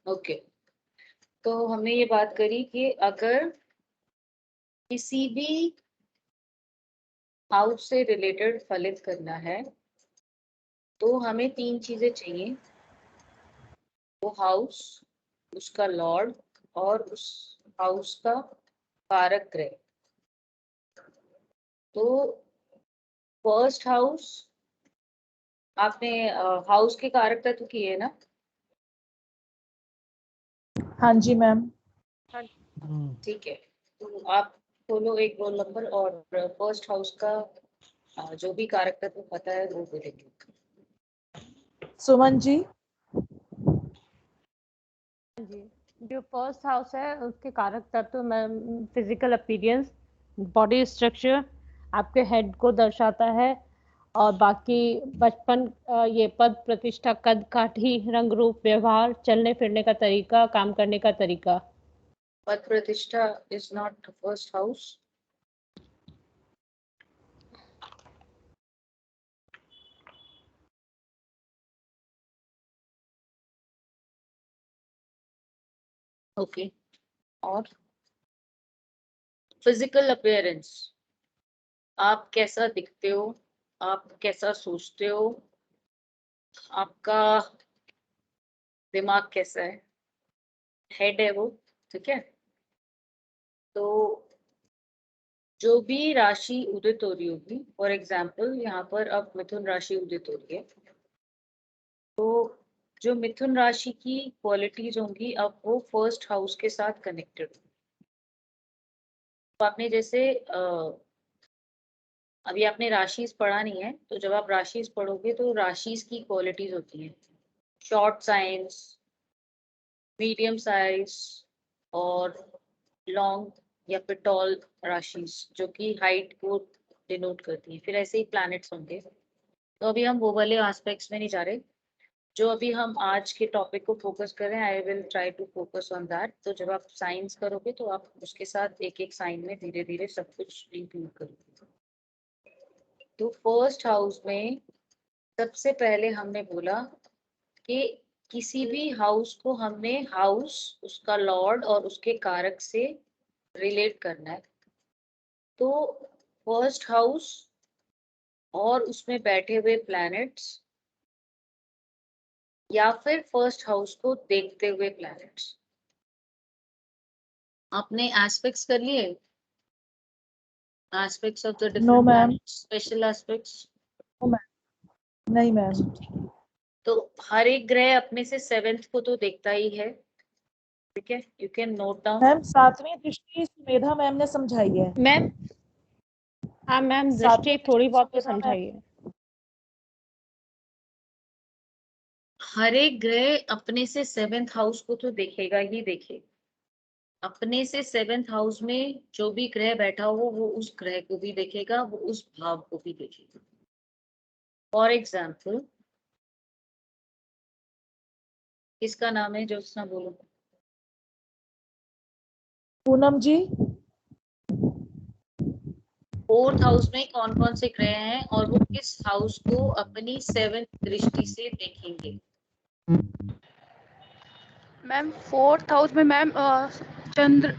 Okay, तो हमने ये बात करी कि अगर किसी भी हाउस से रिलेटेड फलित करना है तो हमें 3 चीजें चाहिए। वो हाउस, उसका लॉर्ड और उस हाउस का कारक ग्रह। तो फर्स्ट हाउस, आपने हाउस के कारक तत्व किए ना? हाँ जी मैम। ठीक है, तो आप खोलो एक रोल नंबर और फर्स्ट हाउस का जो भी कारक तत्व पता है वो बोलेंगे। सुमन जी। जी, जो फर्स्ट हाउस है उसके कारक तत्व में फिजिकल अपीयरेंस, बॉडी स्ट्रक्चर, आपके हेड को दर्शाता है, और बाकी बचपन, ये पद प्रतिष्ठा, कद काठी, रंग रूप, व्यवहार, चलने फिरने का तरीका, काम करने का तरीका। पद प्रतिष्ठा is not first house. Okay, और फिजिकल अपीयरेंस, आप कैसा दिखते हो, आप कैसा सोचते हो, आपका दिमाग कैसा है, हेड है वो, ठीक है। तो जो भी राशि उदित हो रही होगी, फॉर एग्जाम्पल यहाँ पर अब मिथुन राशि उदित हो रही है, तो जो मिथुन राशि की क्वालिटीज होंगी अब वो फर्स्ट हाउस के साथ कनेक्टेड। तो आपने जैसे अभी आपने राशिस पढ़ा नहीं है, तो जब आप राशिस पढ़ोगे तो राशिस की क्वालिटीज होती हैं, शॉर्ट साइंस, मीडियम साइज और लॉन्ग या फिर टॉल राशिस, जो कि हाइट को डिनोट करती है। फिर ऐसे ही प्लैनेट्स होंगे। तो अभी हम वो वाले एस्पेक्ट्स में नहीं जा रहे, जो अभी हम आज के टॉपिक को फोकस कर रहे हैं। I will try to focus on that. तो जब आप साइंस करोगे तो आप उसके साथ एक एक साइन में धीरे धीरे सब कुछ इंक्लूड करोगे। तो फर्स्ट हाउस में सबसे पहले हमने बोला कि किसी भी हाउस को हमने हाउस, उसका लॉर्ड और उसके कारक से रिलेट करना है। तो फर्स्ट हाउस और उसमें बैठे हुए प्लैनेट्स या फिर फर्स्ट हाउस को देखते हुए प्लैनेट्स। आपने एस्पेक्ट्स कर लिए, aspects of the no different ma'am. Planets, special aspects. नहीं मैम। तो हर एक ग्रह अपने से सेवेंथ को तो देखता ही है, ठीक है। You can note down. Ma'am सातवीं दृष्टि सुमेधा मैम ने समझाई है। मैम, हाँ मैम, सातवीं दृष्टि थोड़ी बहुत तो सुमेधा मैम। समझाइए। हर एक ग्रह अपने से सेवेंथ हाउस को तो देखेगा ही देखेगा। अपने से सेवेंथ हाउस में जो भी ग्रह बैठा हो वो उस ग्रह को भी देखेगा, वो उस भाव को भी देखेगा। फॉर एग्जाम्पल, किसका नाम है ज्योत्सना, बोलो। पूनम जी। फोर्थ हाउस में कौन कौन से ग्रह हैं और वो किस हाउस को अपनी सेवेंथ दृष्टि से देखेंगे? मैम फोर्थ हाउस में मैम चंद्र,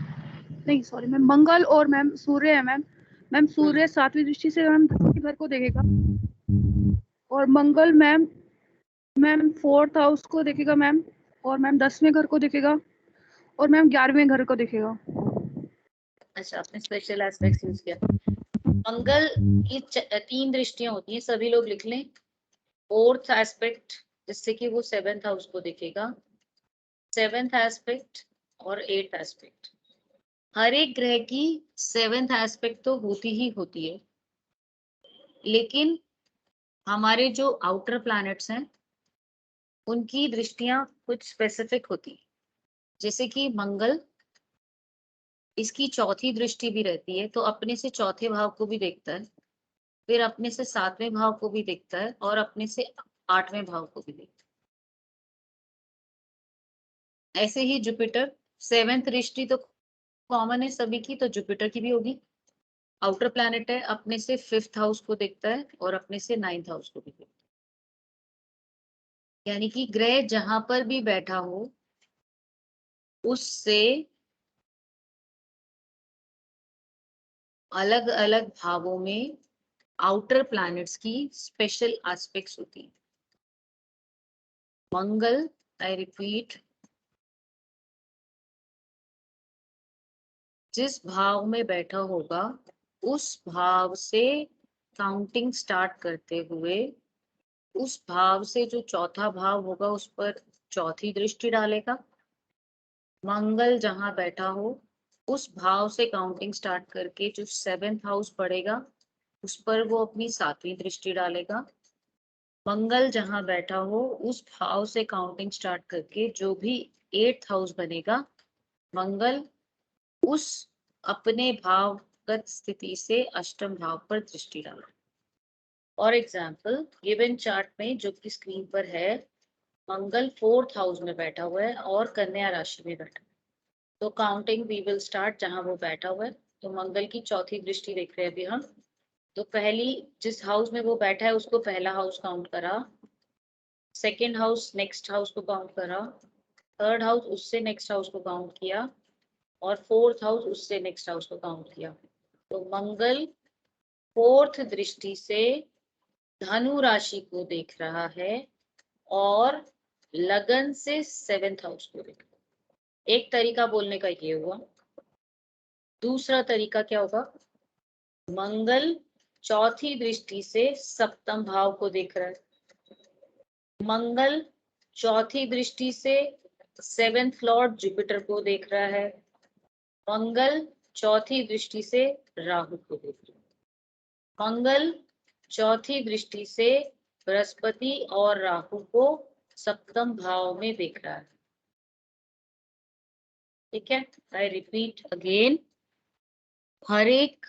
नहीं सॉरी मैम, मंगल और मैम सूर्य है मैम। मैम सूर्य सातवीं दृष्टि से मैम 10वें घर को देखेगा, और मंगल मैम मैम फोर्थ हाउस को देखेगा मैम, और मैम 10वें घर को देखेगा, और मैम 11वें घर को देखेगा। अच्छा, आपने स्पेशल एस्पेक्ट्स यूज किया। मंगल की 3 दृष्टियां होती हैं, सभी लोग लिख लें। फोर्थ एस्पेक्ट, जिससे कि वो सेवेंथ हाउस को देखेगा, सेवेंथ एस्पेक्ट और एट्थ एस्पेक्ट। हर एक ग्रह की सेवेंथ एस्पेक्ट तो होती ही होती है, लेकिन हमारे जो आउटर प्लैनेट्स हैं उनकी दृष्टियां कुछ स्पेसिफिक होती है। जैसे कि मंगल, इसकी चौथी दृष्टि भी रहती है, तो अपने से चौथे भाव को भी देखता है, फिर अपने से 7वें भाव को भी देखता है और अपने से 8वें भाव को भी देखता है। ऐसे ही जुपिटर, सेवेंथ दृष्टि तो कॉमन है सभी की, तो जुपिटर की भी होगी। आउटर प्लैनेट है, अपने से 5th हाउस को देखता है और अपने से 9th हाउस को भी देखता है। यानी कि ग्रह जहां पर भी बैठा हो उससे अलग अलग भावों में आउटर प्लैनेट्स की स्पेशल एस्पेक्ट्स होती हैं। मंगल, आई रिपीट, जिस भाव में बैठा होगा उस भाव से काउंटिंग स्टार्ट करते हुए उस भाव से जो चौथा भाव होगा उस पर चौथी दृष्टि डालेगा। मंगल जहां बैठा हो उस भाव से काउंटिंग स्टार्ट करके जो 7th हाउस पड़ेगा उस पर वो अपनी 7वीं दृष्टि डालेगा। मंगल जहां बैठा हो उस भाव से काउंटिंग स्टार्ट करके जो भी 8th हाउस बनेगा, मंगल उस अपने भावगत स्थिति से अष्टम भाव पर दृष्टि डालेगा। फॉर एग्जाम्पल गिवन चार्ट में जो कि स्क्रीन पर है, मंगल 4th हाउस में बैठा हुआ है और कन्या राशि में बैठा है। तो काउंटिंग वी विल स्टार्ट जहां वो बैठा हुआ है। तो मंगल की चौथी दृष्टि देख रहे हैं अभी हम। तो पहली जिस हाउस में वो बैठा है उसको पहला हाउस काउंट करा, सेकेंड हाउस नेक्स्ट हाउस को काउंट करा, थर्ड हाउस उससे नेक्स्ट हाउस को काउंट किया और फोर्थ हाउस उससे नेक्स्ट हाउस को काउंट किया। तो मंगल 4th दृष्टि से धनु राशि को देख रहा है और लगन से 7th हाउस को देख रहा है। एक तरीका बोलने का ये हुआ। दूसरा तरीका क्या होगा, मंगल चौथी दृष्टि से सप्तम भाव को देख रहा है। मंगल चौथी दृष्टि से 7th लॉर्ड जुपिटर को देख रहा है। मंगल चौथी दृष्टि से राहु को देख रहा है। मंगल चौथी दृष्टि से बृहस्पति और राहु को सप्तम भाव में देख रहा है। ठीक है, आई रिपीट अगेन, हर एक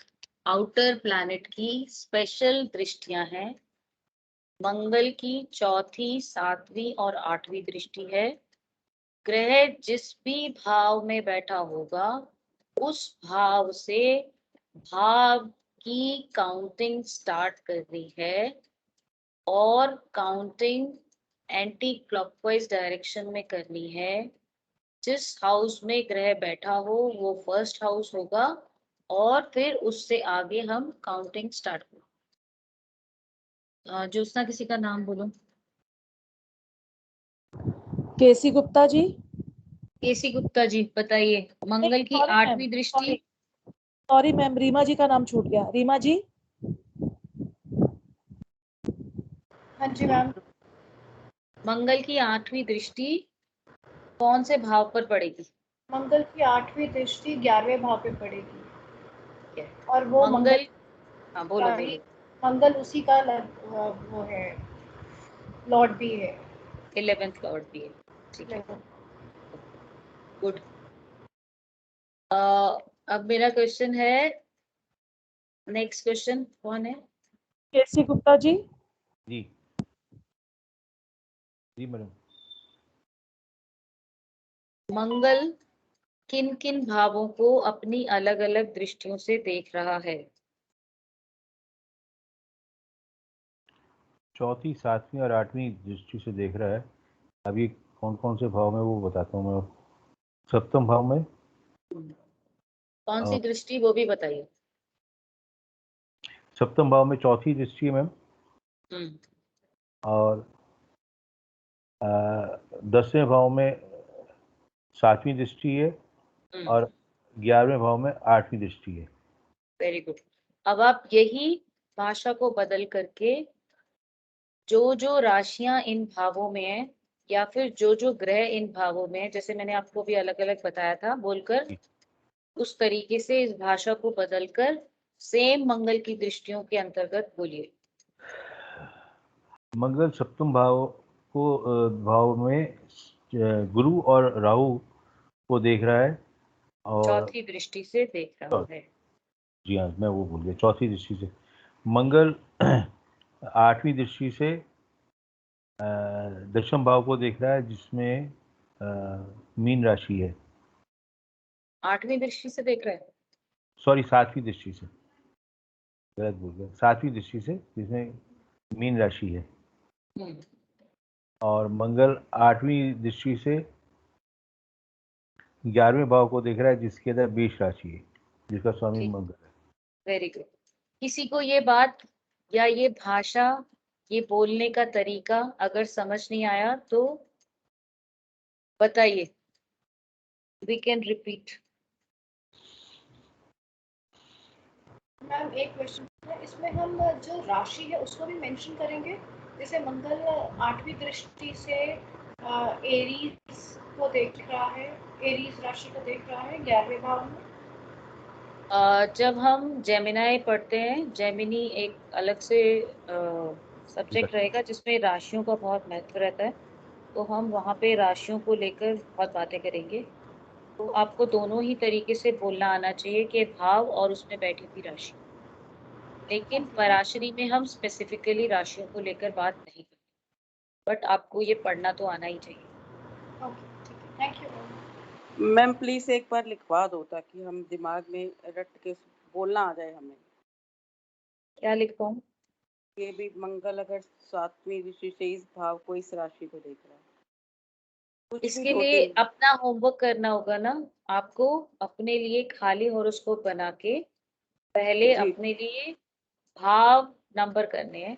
आउटर प्लैनेट की स्पेशल दृष्टियां हैं। मंगल की चौथी, 7वीं और 8वीं दृष्टि है। ग्रह जिस भी भाव में बैठा होगा उस भाव से भाव की काउंटिंग स्टार्ट करनी है और काउंटिंग एंटी क्लॉकवाइज डायरेक्शन में करनी है। जिस हाउस में ग्रह बैठा हो वो फर्स्ट हाउस होगा और फिर उससे आगे हम काउंटिंग स्टार्ट करें। ज्योत्सना किसी का नाम बोलो। केसी गुप्ता जी। केसी गुप्ता जी बताइए, मंगल की सॉरी मैम, 8वीं दृष्टि। सॉरी मैम, रीमा जी का नाम छूट गया। रीमा जी। हाँ जी मैम। मंगल की 8वीं दृष्टि कौन से भाव पर पड़ेगी? मंगल की 8वीं दृष्टि 11वें भाव पे पड़ेगी ठीक है। और वो मंगल, हाँ बोलो का ही बोलो। मंगल उसी का वो है, लॉर्ड भी है। 11th लॉर्ड भी है, ठीक है, गुड। अब मेरा क्वेश्चन है, नेक्स्ट क्वेश्चन कौन है? केसी गुप्ता जी। जी जी मैडम। मंगल किन किन भावों को अपनी अलग अलग दृष्टियों से देख रहा है? चौथी, 7वीं और 8वीं दृष्टि से देख रहा है। अभी कौन कौन से भाव में वो बताता हूँ मैं। सप्तम भाव में कौन सी दृष्टि वो भी बताइए। सप्तम भाव में चौथी दृष्टि है मैम। और 10वें भाव में 7वीं दृष्टि है और 11वें भाव में 8वीं दृष्टि है। Very good. अब आप यही भाषा को बदल करके जो जो राशियां इन भावों में है या फिर जो जो ग्रह इन भावों में है, जैसे मैंने आपको भी अलग अलग बताया था बोलकर, उस तरीके से इस भाषा को बदलकर सेम मंगल की दृष्टियों के अंतर्गत बोलिए। मंगल सप्तम भाव को भाव में गुरु और राहु को देख रहा है और चौथी दृष्टि से देख रहा है। जी हाँ, मैं वो भूल गया। चौथी दृष्टि से मंगल 8वीं दृष्टि से दशम भाव को देख रहा है जिसमें मीन राशि है। 8वीं दृष्टि से देख रहा है, सॉरी 7वीं दृष्टि से, गलत बोल गया। 7वीं दृष्टि से जिसमें मीन राशि है। और मंगल 8वीं दृष्टि से 11वें भाव को देख रहा है जिसके अंदर मेष राशि है, जिसका स्वामी ठीक। मंगल है। Very good. किसी को ये बात या ये भाषा, ये बोलने का तरीका अगर समझ नहीं आया तो बताइए, वी कैन रिपीट। मैम एक क्वेश्चन है, इसमें हम जो राशि है उसको भी मेंशन करेंगे, जैसे मंगल 8वीं दृष्टि से एरीज को देख रहा है, एरीज राशि को देख रहा है 11वें भाव में। जब हम जेमिनाई पढ़ते हैं, जेमिनी एक अलग से सब्जेक्ट रहेगा जिसमें राशियों का बहुत महत्व रहता है, तो हम वहाँ पे राशियों को लेकर बहुत बातें करेंगे। तो आपको दोनों ही तरीके से बोलना आना चाहिए कि भाव और उसमें बैठी हुई राशि, लेकिन पराशरी में हम स्पेसिफिकली राशियों को लेकर बात नहीं करते, बट आपको ये पढ़ना तो आना ही चाहिए। ओके ठीक है, thank you ma'am. Ma'am please एक बार लिखवा दो ताकि हम दिमाग में रट के बोलना आ जाए हमें। क्या लिखवाऊं? ये भी मंगल अगर 7वीं दृष्टि से इस भाव को, इस राशि को देख रहा है, कुछ भी इसके दो लिए तीन। अपना होमवर्क करना होगा ना आपको, अपने लिए खाली हॉरोस्कोप बना के पहले जी अपने लिए भाव नंबर करने हैं,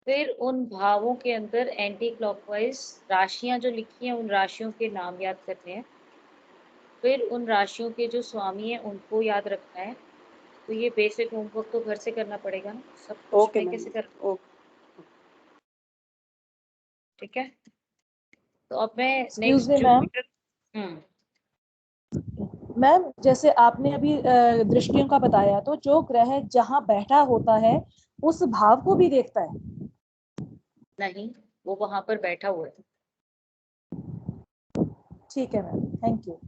फिर उन भावों के अंदर एंटी क्लॉकवाइज राशियां जो लिखी हैं उन राशियों के नाम याद करने हैं, फिर उन राशियों के जो स्वामी हैं उनको याद रखना है। तो ये बेसिक होमवर्क तो घर से करना पड़ेगा ना, सब कुछ ओके मैं मैम, कैसे कर, ओके। ठीक है। तो अब मैं excuse next me ma'am. Jupiter. Ma'am जैसे आपने अभी दृष्टियों का बताया, तो जो ग्रह जहाँ बैठा होता है उस भाव को भी देखता है? नहीं, वो वहां पर बैठा हुआ है। ठीक है मैम, थैंक यू।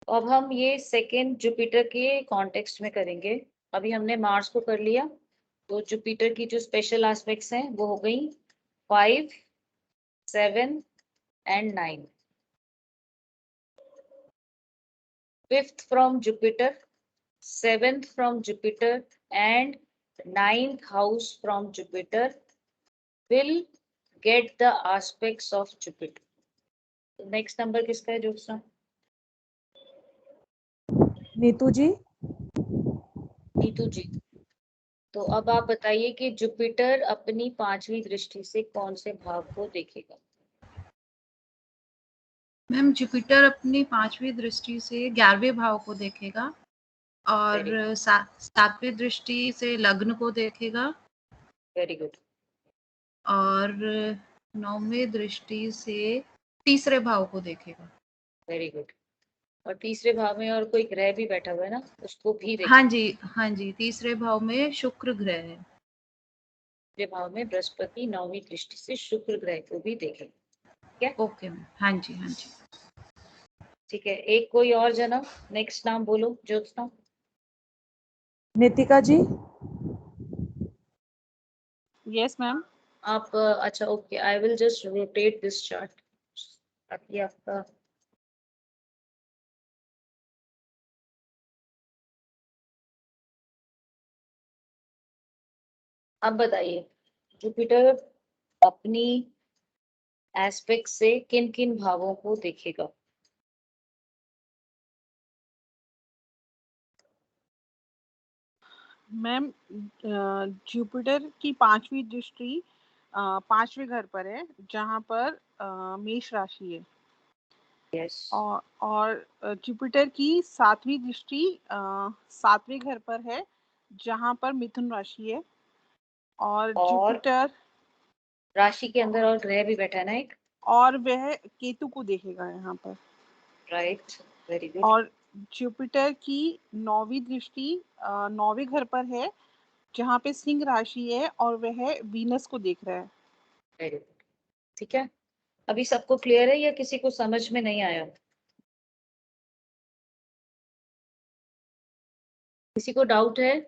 अब हम ये सेकेंड जुपिटर के कॉन्टेक्स्ट में करेंगे। अभी हमने मार्स को कर लिया, तो जुपिटर की जो स्पेशल एस्पेक्ट्स हैं वो हो गई 5, 7 and 9. 5th from Jupiter, 7th from Jupiter and 9th house from Jupiter will get the aspects of Jupiter. तो नेक्स्ट नंबर किसका है जोत्सना? नीतू जी। नीतू जी। तो अब आप बताइए कि जुपिटर अपनी 5वीं दृष्टि से कौन से भाव को देखेगा? मैम जुपिटर अपनी 5वीं दृष्टि से 11वें भाव को देखेगा और Very 7वीं दृष्टि से लग्न को देखेगा वेरी गुड। और 9वीं दृष्टि से तीसरे भाव को देखेगा। Very good. और तीसरे भाव में और कोई ग्रह भी बैठा हुआ है ना, उसको भी देखेगा। हाँ जी, तीसरे भाव में शुक्र ग्रह है। तीसरे भाव में बृहस्पति 9वीं दृष्टि से शुक्र ग्रह को भी देखेगा। ठीक है, ओके मैम, हाँ जी। ठीक है। एक कोई और जना नेक्स्ट नाम बोलो ज्योत्सना। नितिका जी। Yes ma'am. आप अच्छा okay, I will just rotate this chart ताकि आपका अब बताइए जुपिटर अपनी एस्पेक्ट से किन किन भावों को देखेगा? मैम जुपिटर की 5वीं दृष्टि 5वें घर पर है जहाँ पर मेष राशि है। यस। और जुपिटर की 7वीं दृष्टि 7वें घर पर है जहाँ पर मिथुन राशि है। और जुपिटर राशि के अंदर और ग्रह भी बैठा है ना एक, और वह केतु को देखेगा यहाँ पर। Right, very good. और जुपिटर की 9वीं दृष्टि 9वें घर पर है जहाँ पे सिंह राशि है और वह वीनस को देख रहा है। वेरी गुड, ठीक है। अभी सबको क्लियर है या किसी को समझ में नहीं आया? किसी को डाउट है?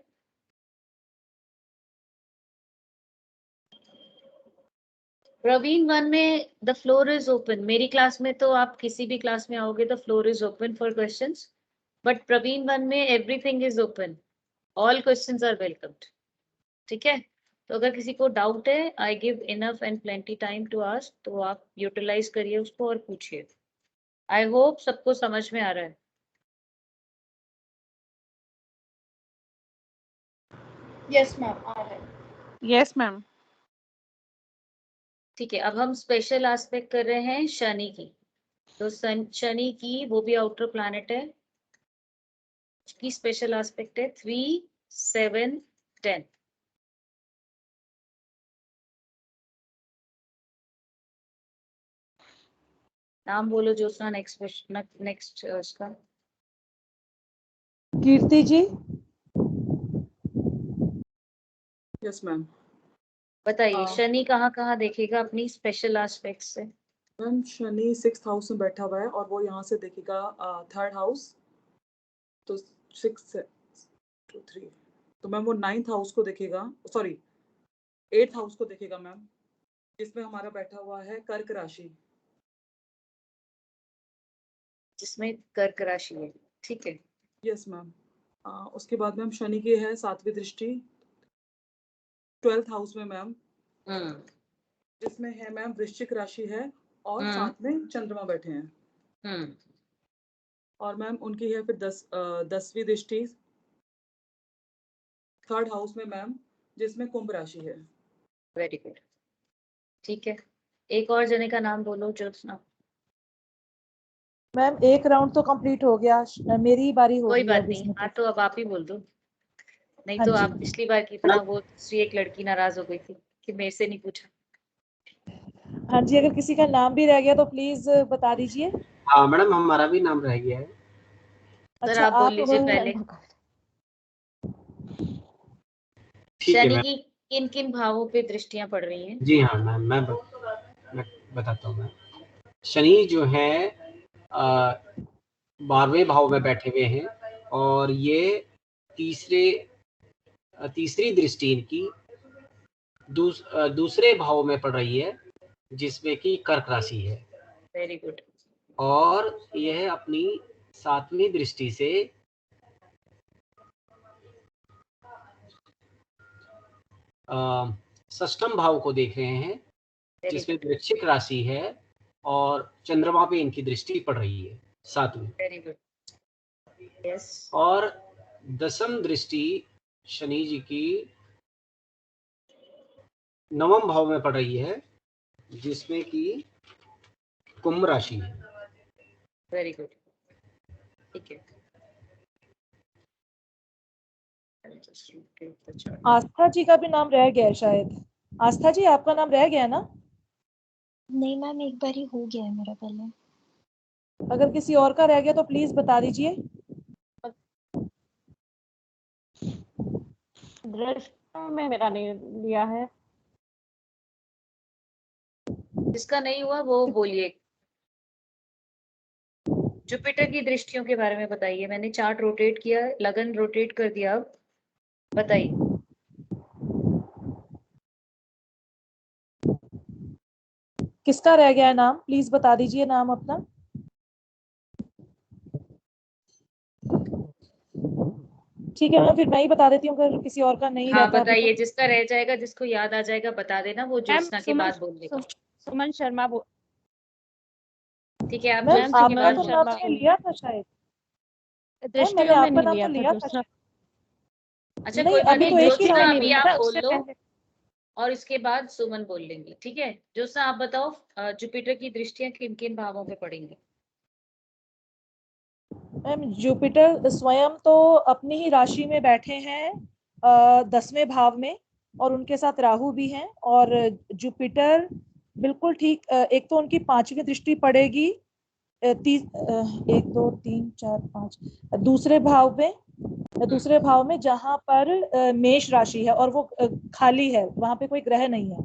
प्रवीण 1 में द फ्लोर इज ओपन। मेरी क्लास में तो आप किसी भी क्लास में आओगे the floor is open for questions, but Praveen 1 में everything is open, all questions are welcomed. ठीक है, तो अगर किसी को डाउट है, I give enough and plenty time to ask, तो आप यूटिलाइज करिए उसको और पूछिए। आई होप सबको समझ में आ रहा है। यस मैम, आ रहा है। Yes ma'am. ठीक है, अब हम स्पेशल एस्पेक्ट कर रहे हैं शनि की। तो शनि की, वो भी आउटर प्लैनेट है, उसकी स्पेशल एस्पेक्ट है 3, 7, 10। नाम बोलो ज्योत्सना। नेक्स्ट उसका कीर्ति जी। Yes ma'am. बताइए शनि कहाँ कहाँ देखेगा अपनी स्पेशल एस्पेक्ट से? मैम शनि 6th हाउस में बैठा हुआ है और वो यहाँ से देखेगा 3rd हाउस, तो 6 2 3, तो मैम वो 9th हाउस को देखेगा, सॉरी 8th हाउस को देखेगा मैम, जिसमें हमारा बैठा हुआ है कर्क राशि। जिसमें कर्क राशि है, ठीक है। Yes ma'am. उसके बाद मैम शनि की है 7वीं दृष्टि 12th हाउस में मैम, जिसमें है मैम वृश्चिक राशि है और साथ में चंद्रमा बैठे हैं। और मैम उनकी है फिर 10वीं दृष्टि 3rd हाउस में मैम, जिसमें कुंभ राशि है। वेरी गुड, ठीक है। एक और जने का नाम बोलो ज्योत्सना। मैम एक राउंड तो कंप्लीट हो गया, मेरी बारी कोई होगी बात अब नहीं, इसमें। हाँ तो अब आप ही बोल दो। नहीं हाँ तो जी। आप पिछली बार की तरह वो दूसरी एक लड़की नाराज हो गई थी कि मेरे से नहीं पूछा। हाँ जी, अगर किसी का नाम भी रह गया तो प्लीज बता दीजिए। हाँ मैडम, हमारा भी नाम रह गया है। सर अच्छा, आप बोल आप लीजिए पहले। ठीक है शनि मैम। की किन किन भावों पे दृष्टियां पड़ रही हैं? जी हाँ मैम, मैं बताता हूँ मैम। शनि जो है 12वें भाव में बैठे हुए हैं और ये तीसरी दृष्टि इनकी दूसरे भाव में पड़ रही है, जिसमें कि कर्क राशि है। Very good. और यह अपनी 7वीं दृष्टि से षष्ठम भाव को देख रहे हैं, जिसमें वृश्चिक राशि है और चंद्रमा पे इनकी दृष्टि पड़ रही है 7वीं। Very good, yes. और 10वीं दृष्टि शनि जी की 9वें भाव में पड़ रही है, जिसमें कि कुंभ राशि है। वेरी गुड, ठीक है। आस्था जी का भी नाम रह गया है शायद। आस्था जी, आपका नाम रह गया है ना? नहीं मैम, एक बार ही हो गया है मेरा पहले। अगर किसी और का रह गया तो प्लीज बता दीजिए। दृष्टि में मेरा नहीं लिया है। जिसका नहीं हुआ वो बोलिए। जुपिटर की दृष्टियों के बारे में बताइए। मैंने चार्ट रोटेट किया, लगन रोटेट कर दिया, अब बताइए। किसका रह गया है नाम? प्लीज बता दीजिए नाम अपना। ठीक है मैम, फिर मैं ही बता देती हूँ अगर किसी और का नहीं हाँ रहता। बताइए, जिसका रह जाएगा, जिसको याद आ जाएगा बता देना, वो ज्योत्सना के बाद बोल देगा। सुमन शर्मा ठीक है, आप मैम ज्योत्सना के आपका बाद तो नाम मैंने लिया था शायद। मैम मैंने दृष्टियों में आपका नहीं नाम लिया तो था लिया था ज्योत्सना। अच्छा नहीं, कोई बात अभी नहीं, तो एक ही ज्योत्सना राउंड अभी लिया आप था, बोल उससे लो पहले। और इसके बाद सुमन बोल लेंगी, ठीक है। ज्योत्सना आप बताओ, जुपिटर की दृष्टियां किन किन भावों पे पड़ेंगी? मैम जुपिटर स्वयं तो अपनी ही राशि में बैठे हैं 10वें भाव में, और उनके साथ राहु भी हैं। और जुपिटर बिल्कुल ठीक, एक तो उनकी 5वीं दृष्टि पड़ेगी 1 2 3 4 5 दूसरे भाव में जहां पर मेष राशि है और वो खाली है, वहां पे कोई ग्रह नहीं है।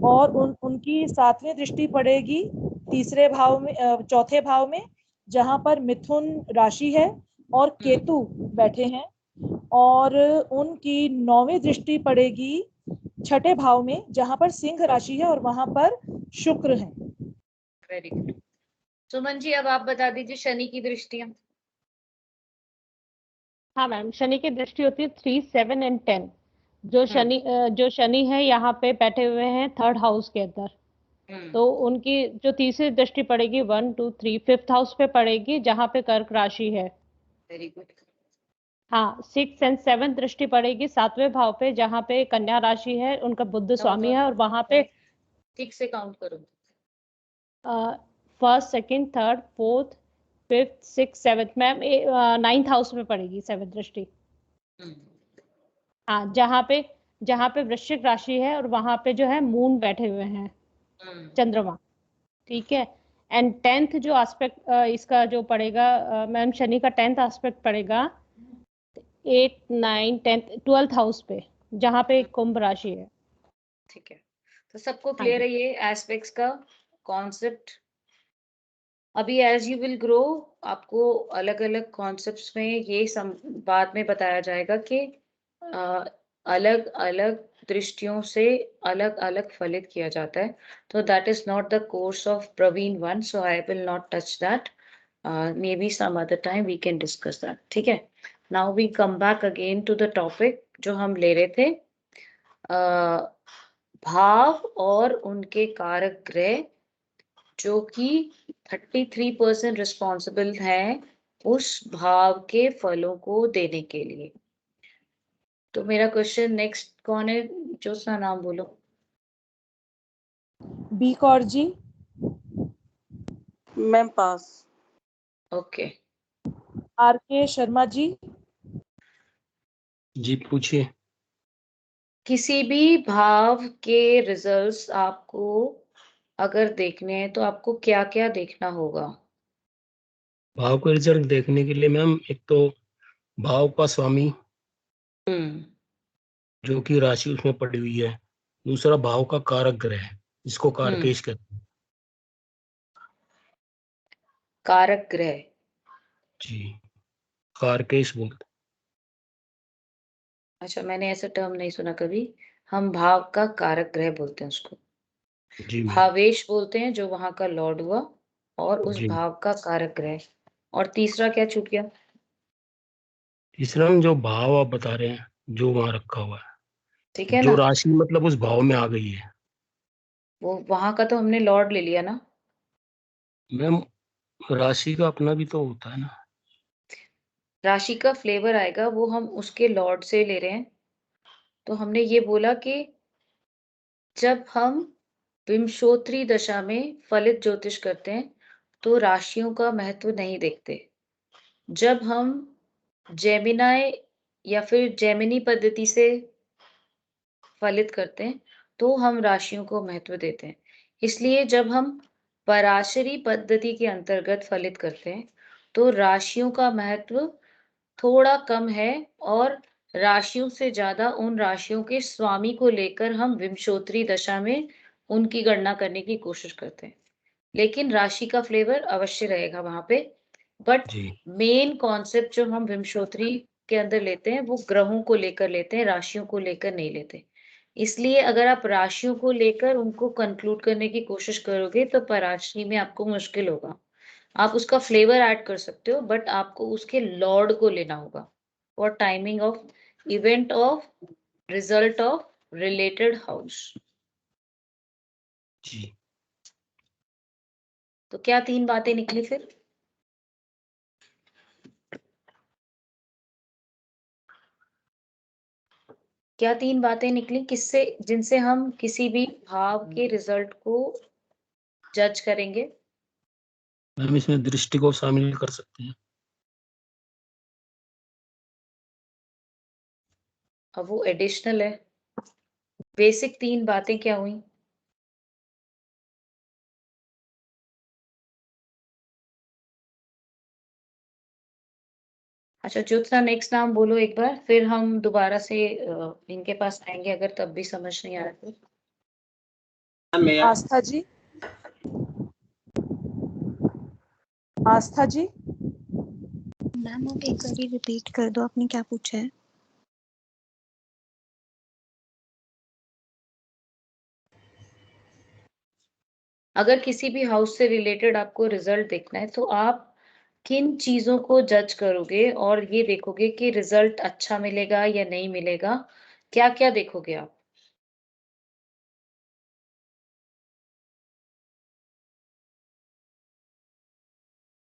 और उनकी 7वीं दृष्टि पड़ेगी चौथे भाव में, जहां पर मिथुन राशि है और केतु बैठे हैं। और उनकी 9वीं दृष्टि पड़ेगी 6ठे भाव में, जहां पर सिंह राशि है और वहां पर शुक्र है। Very good. सुमन जी अब आप बता दीजिए शनि की दृष्टियां। हाँ मैम, शनि की दृष्टि होती है 3, 7 एंड 10। जो शनि है यहाँ पे बैठे हुए हैं 3rd हाउस के अंदर, तो उनकी जो तीसरी दृष्टि पड़ेगी 1 2 3 5th हाउस पे पड़ेगी जहाँ पे कर्क राशि है। Very good. हाँ, 6th एंड 7th दृष्टि पड़ेगी 7वें भाव पे जहाँ पे कन्या राशि है, उनका बुध स्वामी है और वहां पे ठीक से काउंट करो। 1st 2nd 3rd 4th 5th 6th 7th ma'am 9th house में पड़ेगी 7th दृष्टि। हाँ, जहाँ पे वृश्चिक राशि है और वहां पे जो है मून बैठे हुए हैं, चंद्रमा, ठीक है। एंड 10th जो एस्पेक्ट इसका जो पड़ेगा मैम, शनि का 10th एस्पेक्ट पड़ेगा 8 9 10th 12th हाउस पे जहाँ पे कुंभ राशि है। ठीक है, तो सबको क्लियर है ये एस्पेक्ट्स का कॉन्सेप्ट। अभी एज यू विल ग्रो आपको अलग अलग कॉन्सेप्ट्स में ये बाद में बताया जाएगा कि अलग अलग दृष्टियों से अलग अलग फलित किया जाता है। तो that is not the course of Praveen 1, so I will not touch that. Maybe some other time we can discuss that. ठीक है, now we come back again to the topic जो हम ले रहे थे, भाव और उनके कारक ग्रह जो कि 33% रिस्पॉन्सिबल हैं उस भाव के फलों को देने के लिए। तो मेरा क्वेश्चन नेक्स्ट कौन है? जो सा नाम बोलो। B Kaur ji. Ma'am pass. Okay. R K Sharma जी। जी पूछिए। किसी भी भाव के रिजल्ट्स आपको अगर देखने हैं तो आपको क्या क्या देखना होगा? भाव का रिजल्ट देखने के लिए मैम, एक तो भाव का स्वामी जो कि राशि उसमें पड़ी हुई है, दूसरा भाव का कारक ग्रह जिसको कारकेश कहते हैं। कारक ग्रह जी, कारकेश बोलते। अच्छा, मैंने ऐसा टर्म नहीं सुना कभी। हम भाव का कारक ग्रह बोलते हैं उसको। जी मैम। भावेश बोलते हैं जो वहां का लॉर्ड हुआ, और उस जी, भाव का कारक ग्रह। और तीसरा क्या छूट गया? तीसरा जो भाव आप बता रहे हैं जो वहां रखा हुआ है, ठीक है जो ना, राशि मतलब उस भाव में आ गई है। वो वहां का तो हमने लॉर्ड ले लिया ना। मैम राशि का अपना भी तो होता है ना। राशि का फ्लेवर आएगा, वो हम उसके लॉर्ड से ले रहे हैं। तो हमने ये बोला कि जब हम विंशोत्तरी दशा में फलित ज्योतिष करते हैं तो राशियों का महत्व नहीं देखते। जब हम जेमिनाई या फिर जेमिनी पद्धति से फलित करते हैं तो हम राशियों को महत्व देते हैं। इसलिए जब हम पराशरी पद्धति के अंतर्गत फलित करते हैं तो राशियों का महत्व थोड़ा कम है, और राशियों से ज्यादा उन राशियों के स्वामी को लेकर हम विंशोत्तरी दशा में उनकी गणना करने की कोशिश करते हैं। लेकिन राशि का फ्लेवर अवश्य रहेगा वहां पे, बट मेन कॉन्सेप्ट जो हम विंशोत्तरी के अंदर लेते हैं वो ग्रहों को लेकर लेते हैं, राशियों को लेकर नहीं लेते। इसलिए अगर आप राशियों को लेकर उनको कंक्लूड करने की कोशिश करोगे तो पराशरी में आपको मुश्किल होगा। आप उसका फ्लेवर ऐड कर सकते हो, बट आपको उसके लॉर्ड को लेना होगा for timing of event of result of related house. जी। तो क्या 3 बातें निकली फिर? क्या 3 बातें निकली किससे, जिनसे हम किसी भी भाव के रिजल्ट को जज करेंगे? मैम इसमें दृष्टि को शामिल कर सकते हैं। अब वो एडिशनल है। बेसिक 3 बातें क्या हुई? अच्छा ज्योत्सना, नेक्स्ट नाम बोलो एक बार, फिर हम दोबारा से इनके पास आएंगे अगर तब भी समझ नहीं आ रहा तो। आस्था जी। आस्था जी। मैम आप एक बार रिपीट कर दो, आपने क्या पूछा है? अगर किसी भी हाउस से रिलेटेड आपको रिजल्ट देखना है तो आप किन चीजों को जज करोगे और ये देखोगे कि रिजल्ट अच्छा मिलेगा या नहीं मिलेगा, क्या क्या देखोगे आप?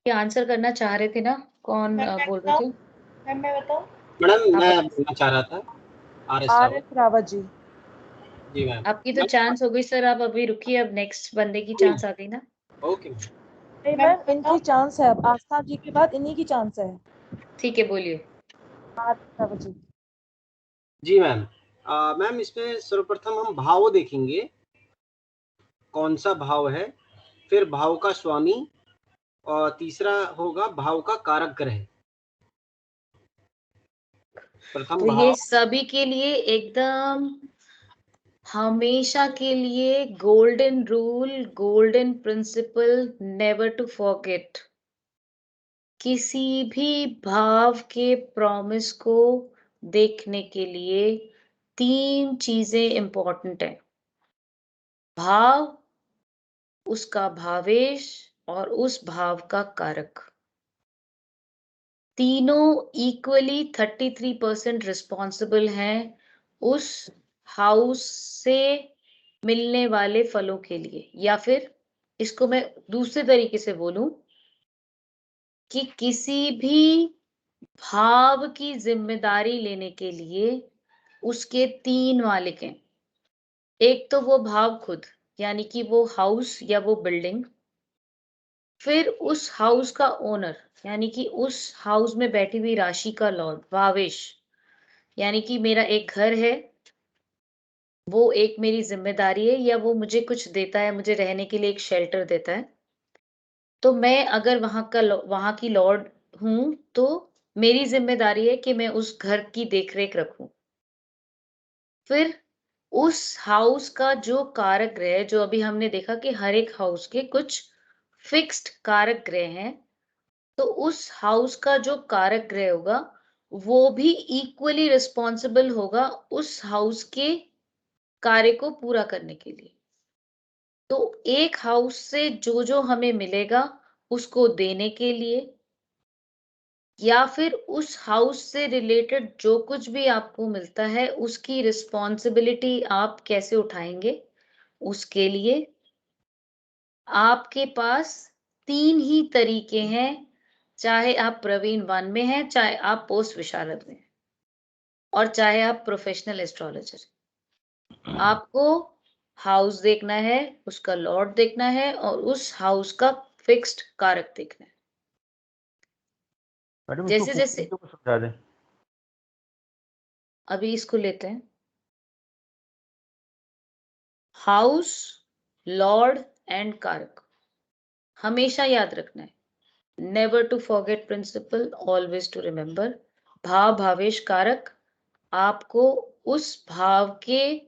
ये आंसर करना चाह रहे थे ना? कौन बोल रहे थे? मैम मैं बताऊं? मैडम मैं बोलना चाह रहा था RS रावत जी। जी मैम। आपकी तो चांस हो गई सर, आप अभी रुकिए, अब नेक्स्ट बंदे की चांस आ गई ना। ओके नहीं मैम, इनकी चांस है, अब आस्था जी के बाद इन्हीं की चांस है। ठीक है, बोलिए। RS रावत जी। जी मैम। मैम इसमें सर्वप्रथम हम भाव देखेंगे, कौन सा भाव है, फिर भाव का स्वामी, और तीसरा होगा भाव का कारक ग्रह। प्रथम तो ये भाव। सभी के लिए एकदम हमेशा के लिए golden rule, golden principle, never to forget. किसी भी भाव के प्रॉमिस को देखने के लिए 3 चीजें इंपॉर्टेंट है। भाव, उसका भावेश और उस भाव का कारक। तीनों इक्वली 33% रिस्पॉन्सिबल हैं उस हाउस से मिलने वाले फलों के लिए। या फिर इसको मैं दूसरे तरीके से बोलूं कि किसी भी भाव की जिम्मेदारी लेने के लिए उसके 3 मालिक हैं। एक तो वो भाव खुद, यानी कि वो हाउस या वो बिल्डिंग, फिर उस हाउस का ओनर, यानी कि उस हाउस में बैठी हुई राशि का लॉर्ड, भावेश, यानी कि मेरा एक घर है, वो एक मेरी जिम्मेदारी है, या वो मुझे कुछ देता है, मुझे रहने के लिए एक शेल्टर देता है। तो मैं अगर वहां की लॉर्ड हूं, तो मेरी जिम्मेदारी है कि मैं उस घर की देखरेख रखूं। फिर उस हाउस का जो कारक ग्रह, जो अभी हमने देखा कि हर एक हाउस के कुछ फिक्स्ड कारक ग्रह हैं, तो उस हाउस का जो कारक ग्रह होगा वो भी इक्वली रिस्पॉन्सिबल होगा उस हाउस के कार्य को पूरा करने के लिए। तो एक हाउस से जो जो हमें मिलेगा उसको देने के लिए, या फिर उस हाउस से रिलेटेड जो कुछ भी आपको मिलता है उसकी रिस्पॉन्सिबिलिटी आप कैसे उठाएंगे, उसके लिए आपके पास 3 ही तरीके हैं। चाहे आप प्रवीण 1 में हैं, चाहे आप पोस्ट विशारद में, और चाहे आप प्रोफेशनल एस्ट्रोलॉजर। आपको हाउस देखना है, उसका लॉर्ड देखना है, और उस हाउस का फिक्स्ड कारक देखना है। मैडम जैसे इसको जैसे समझा दें। अभी इसको लेते हैं। हाउस, लॉर्ड एंड कारक, हमेशा याद रखना है। Never to forget principle, always to remember. भाव, भावेश, कारक आपको उस भाव के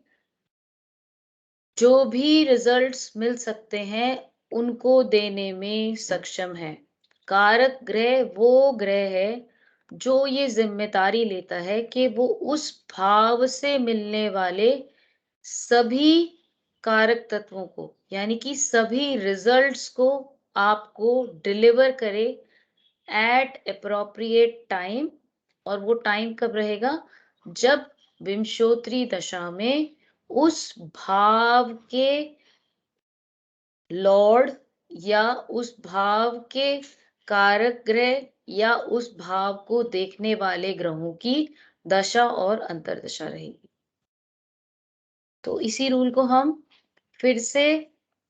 जो भी रिजल्ट्स मिल सकते हैं उनको देने में सक्षम है। कारक ग्रह वो ग्रह है जो ये जिम्मेदारी लेता है कि वो उस भाव से मिलने वाले सभी कारक तत्वों को, यानी कि सभी रिजल्ट्स को आपको डिलीवर करे एट अप्रोप्रिएट टाइम। और वो टाइम कब रहेगा? जब विंशोत्तरी दशा में उस भाव के लॉर्ड या उस भाव के कारक ग्रह या उस भाव को देखने वाले ग्रहों की दशा और अंतर्दशा रहेगी। तो इसी रूल को हम फिर से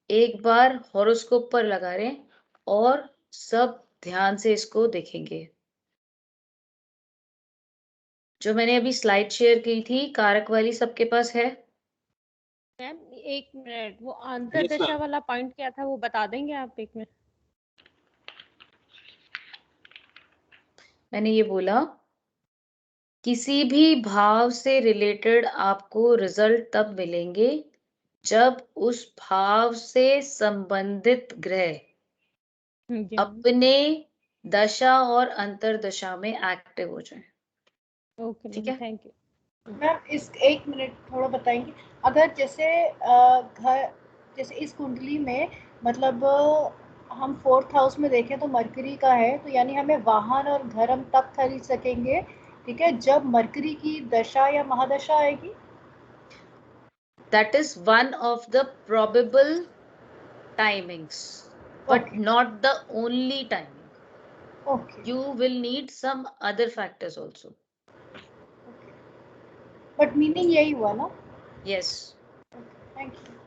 एक बार हॉरोस्कोप पर लगा रहे हैं और सब ध्यान से इसको देखेंगे। जो मैंने अभी स्लाइड शेयर की थी कारक वाली, सबके पास है? मैम 1 मिनट, वो अंतर्दशा वाला पॉइंट क्या था वो बता देंगे आप 1 मिनट? मैंने ये बोला किसी भी भाव से रिलेटेड आपको रिजल्ट तब मिलेंगे जब उस भाव से संबंधित ग्रह अपने दशा और अंतर्दशा में एक्टिव हो जाए। ओके ठीक मैम, है, थैंक यू। मैम इस 1 मिनट थोड़ा बताएंगे, अगर जैसे घर, जैसे इस कुंडली में मतलब हम 4th हाउस में देखें तो मरकरी का है, तो यानी हमें वाहन और घर हम तब खरीद सकेंगे ठीक है, जब मरकरी की दशा या महादशा आएगी, that is one of the probable timings, but Okay. not the only timing. Okay. You will need some other factors also. But meaning यही हुआ ना? Yes. Thank you.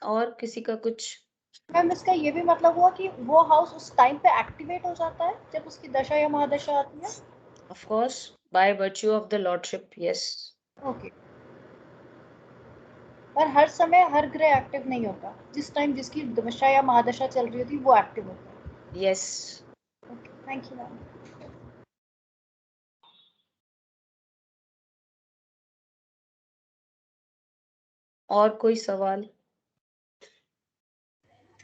और किसी का कुछ? मैम इसका ये भी मतलब हुआ कि वो हाउस उस टाइम पे एक्टिवेट हो जाता है जब उसकी दशा या महादशा आती है? Of course, by virtue of the lordship, yes. Okay. पर हर समय हर ग्रह एक्टिव नहीं होता, जिस टाइम जिसकी दशा या महादशा चल रही होती वो एक्टिव होता है। Yes. Okay, thank you ma'am. और कोई सवाल?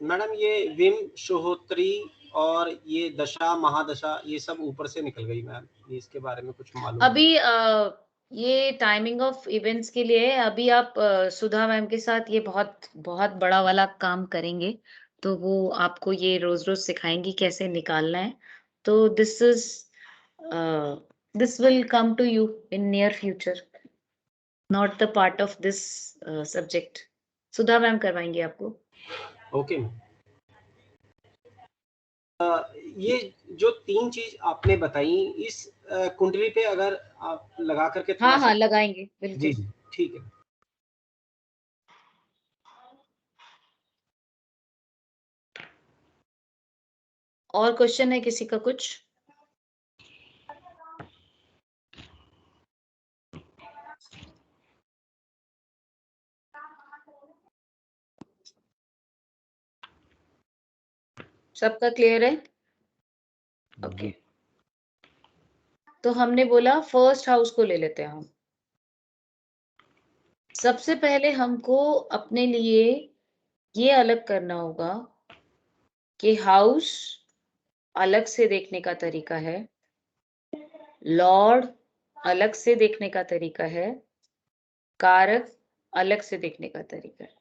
मैडम ये विम शोहोत्री और ये दशा महादशा ये सब ऊपर से निकल गई मैम, ये इसके बारे में कुछ मालूम? अभी ये टाइमिंग ऑफ इवेंट्स के लिए अभी आप सुधा मैम के साथ ये बहुत बहुत बड़ा वाला काम करेंगे, तो वो आपको ये रोज रोज सिखाएंगी कैसे निकालना है। तो this will come to you in near future, not the part of this subject. Sudha ma'am करवाएंगे आपको। ओके। ये जो 3 चीज आपने बताई इस कुंडली पे अगर आप लगा करके थोड़ा हाँ लगाएंगे बिल्कुल। जी ठीक है। और क्वेश्चन है किसी का कुछ? सबका क्लियर है? ओके। तो हमने बोला फर्स्ट हाउस को ले लेते हैं हम। सबसे पहले हमको अपने लिए ये अलग करना होगा कि हाउस अलग से देखने का तरीका है, लॉर्ड अलग से देखने का तरीका है, कारक अलग से देखने का तरीका है।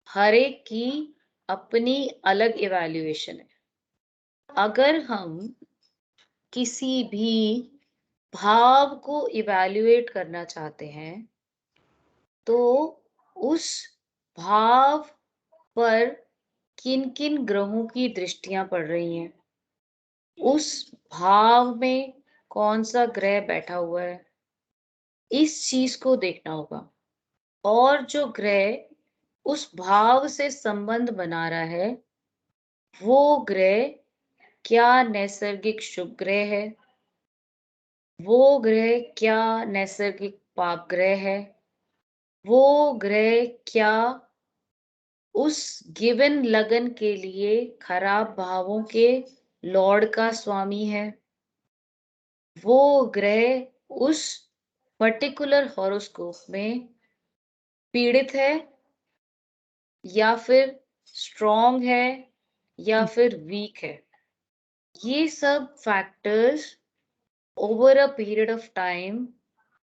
हर एक की अपनी अलग इवैल्यूएशन है। अगर हम किसी भी भाव को इवैल्यूएट करना चाहते हैं तो उस भाव पर किन किन ग्रहों की दृष्टियां पड़ रही हैं, उस भाव में कौन सा ग्रह बैठा हुआ है, इस चीज को देखना होगा। और जो ग्रह उस भाव से संबंध बना रहा है वो ग्रह क्या नैसर्गिक शुभ ग्रह है, वो ग्रह क्या नैसर्गिक पाप ग्रह है, वो ग्रह क्या उस गिवन लगन के लिए खराब भावों के लॉर्ड का स्वामी है, वो ग्रह उस पर्टिकुलर हॉरोस्कोप में पीड़ित है या फिर स्ट्रॉन्ग है या फिर वीक है। ये सब factors over a period of time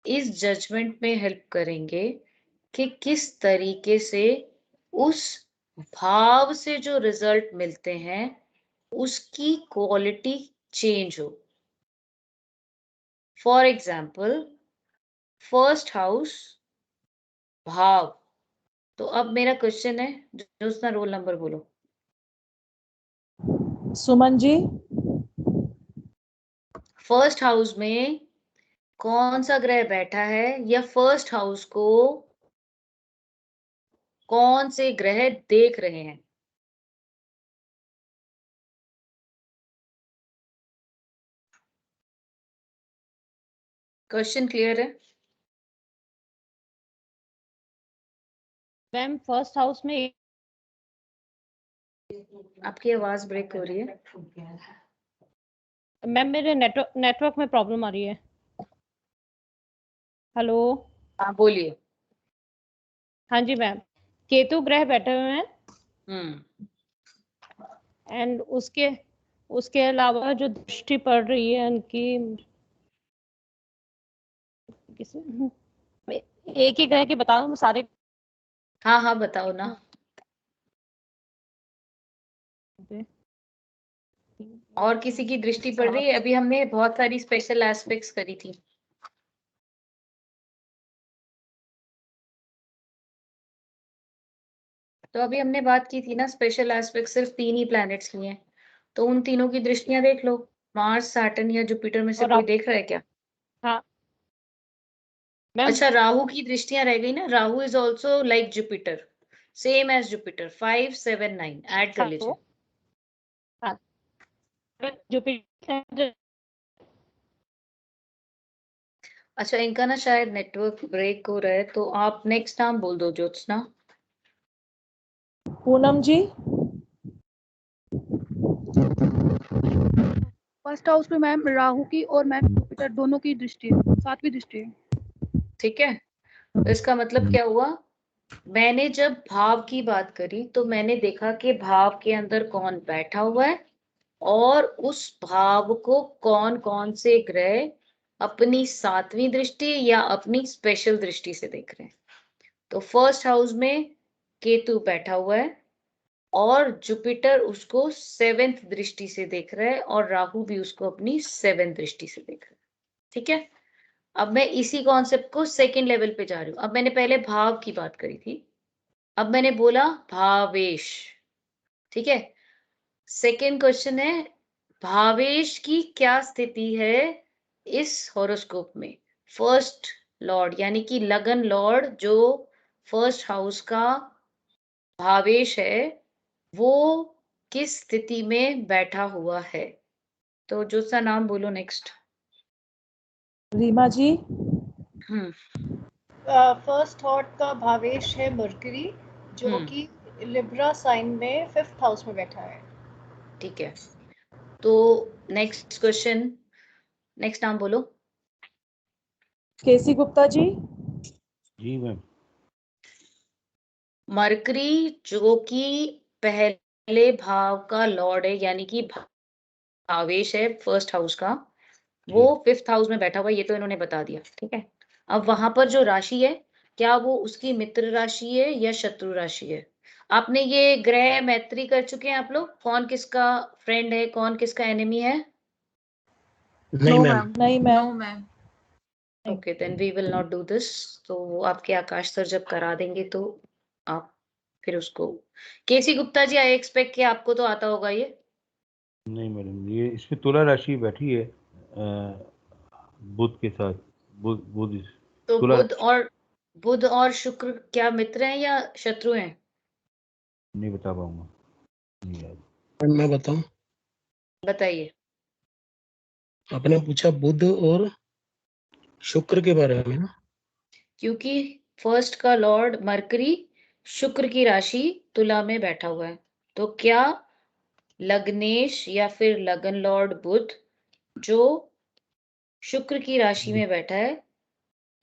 इस जजमेंट में हेल्प करेंगे कि किस तरीके से उस भाव से जो रिजल्ट मिलते हैं उसकी क्वालिटी चेंज हो। फॉर एग्जाम्पल फर्स्ट हाउस भाव। तो अब मेरा क्वेश्चन है, जो उसका रोल नंबर बोलो। सुमन जी। फर्स्ट हाउस में कौन सा ग्रह बैठा है या फर्स्ट हाउस को कौन से ग्रह देख रहे हैं? क्वेश्चन क्लियर है? मैम फर्स्ट हाउस में आपकी आवाज ब्रेक हो रही है। मैम मेरे नेटवर्क में प्रॉब्लम आ रही है। हेलो। हाँ बोलिए। हाँ जी मैम, केतु ग्रह बैठे हुए हैं एंड उसके अलावा जो दृष्टि पड़ रही है उनकी एक ही ग्रह के बताओ सारे। हाँ बताओ ना। और किसी की दृष्टि पड़ रही है? अभी हमने बहुत सारी स्पेशल एस्पेक्ट्स करी थी। तो अभी हमने बात की थी ना, स्पेशल एस्पेक्ट सिर्फ 3 ही प्लैनेट्स की हैं, तो उन तीनों की दृष्टियां देख लो। मार्स, सैटर्न या जुपिटर में से और कोई आप देख रहा है क्या? हाँ मैम अच्छा, राहु की दृष्टियां रह गई ना। Rahu is also like Jupiter, same as Jupiter. 5, 7, 9 add कर लीजिए। हाँ जुपिटर अच्छा, इनका ना शायद नेटवर्क ब्रेक हो रहा है, तो आप नेक्स्ट नाम बोल दो ज्योत्सना। पूनम जी। फर्स्ट हाउस में मैम राहु की और मैम जुपिटर दोनों की दृष्टि है, 7वीं दृष्टि है। ठीक है, तो इसका मतलब क्या हुआ? मैंने जब भाव की बात करी तो मैंने देखा कि भाव के अंदर कौन बैठा हुआ है और उस भाव को कौन कौन से ग्रह अपनी 7वीं दृष्टि या अपनी स्पेशल दृष्टि से देख रहे हैं। तो फर्स्ट हाउस में केतु बैठा हुआ है और जुपिटर उसको 7th दृष्टि से देख रहा है और राहु भी उसको अपनी 7th दृष्टि से देख रहा है। ठीक है, अब मैं इसी कॉन्सेप्ट को सेकेंड लेवल पे जा रही हूँ। अब मैंने पहले भाव की बात करी थी, अब मैंने बोला भावेश। ठीक है, सेकेंड क्वेश्चन है भावेश की क्या स्थिति है इस हॉरोस्कोप में। फर्स्ट लॉर्ड यानी कि लगन लॉर्ड जो फर्स्ट हाउस का भावेश है वो किस स्थिति में बैठा हुआ है। तो जो सा नाम बोलो नेक्स्ट। रीमा जी। फर्स्ट थॉट का भावेश है मरकरी, जो कि लिब्रा साइन में 5th हाउस में बैठा है। ठीक है, तो नेक्स्ट क्वेश्चन, नेक्स्ट नाम बोलो। केसी गुप्ता जी। जी मैम। मरकरी जो कि पहले भाव का लॉर्ड है यानी कि भावेश है फर्स्ट हाउस का, वो 5th हाउस में बैठा हुआ है, ये तो इन्होंने बता दिया। ठीक है, अब वहां पर जो राशि है क्या वो उसकी मित्र राशि है या शत्रु राशि है? आपने ये ग्रह मैत्री कर चुके हैं आप लोग? कौन किसका फ्रेंड है, कौन किसका एनिमी है? नहीं मैम। नहीं ma'am. No ma'am. Okay, then we will not do this. तो वो आपके आकाश सर जब करा देंगे तो आप फिर उसको। केसी गुप्ता जी, आई एक्सपेक्ट कि आपको तो आता होगा ये। नहीं मैडम, ये इसमें तुला राशि बैठी है बुध के साथ। बुध बुध तो तुला बुध और शुक्र क्या मित्र हैं या शत्रु हैं? नहीं बता पाऊंगा, नहीं याद। मैं बताऊं? बताइए। आपने पूछा बुध और शुक्र के बारे में ना? क्योंकि फर्स्ट का लॉर्ड मरकरी शुक्र की राशि तुला में बैठा हुआ है, तो क्या लग्नेश या फिर लगन लॉर्ड बुध जो शुक्र की राशि में बैठा है,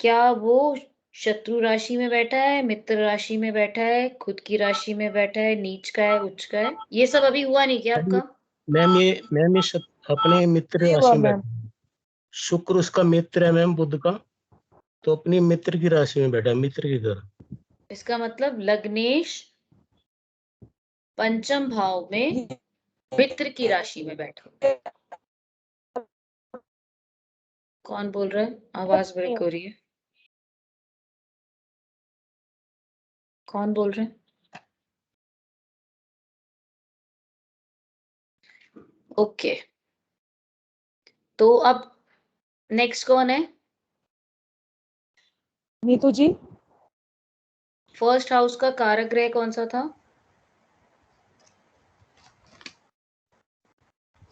क्या वो शत्रु राशि में बैठा है, मित्र राशि में बैठा है, खुद की राशि में बैठा है, नीच का है, उच्च का है? ये सब अभी हुआ नहीं क्या आपका? मैम ये अपने मित्र नहीं हुआ राशि में मैम। बैठा। शुक्र उसका मित्र है मैम बुध का, तो अपनी मित्र की राशि में बैठा है, मित्र के घर। इसका मतलब लग्नेश पंचम भाव में मित्र की राशि में बैठा। कौन बोल रहा है? आवाज ब्रेक हो रही है। कौन बोल रहे हैं? ओके, तो अब नेक्स्ट कौन है? नीतू जी। फर्स्ट हाउस का कारक ग्रह कौन सा था?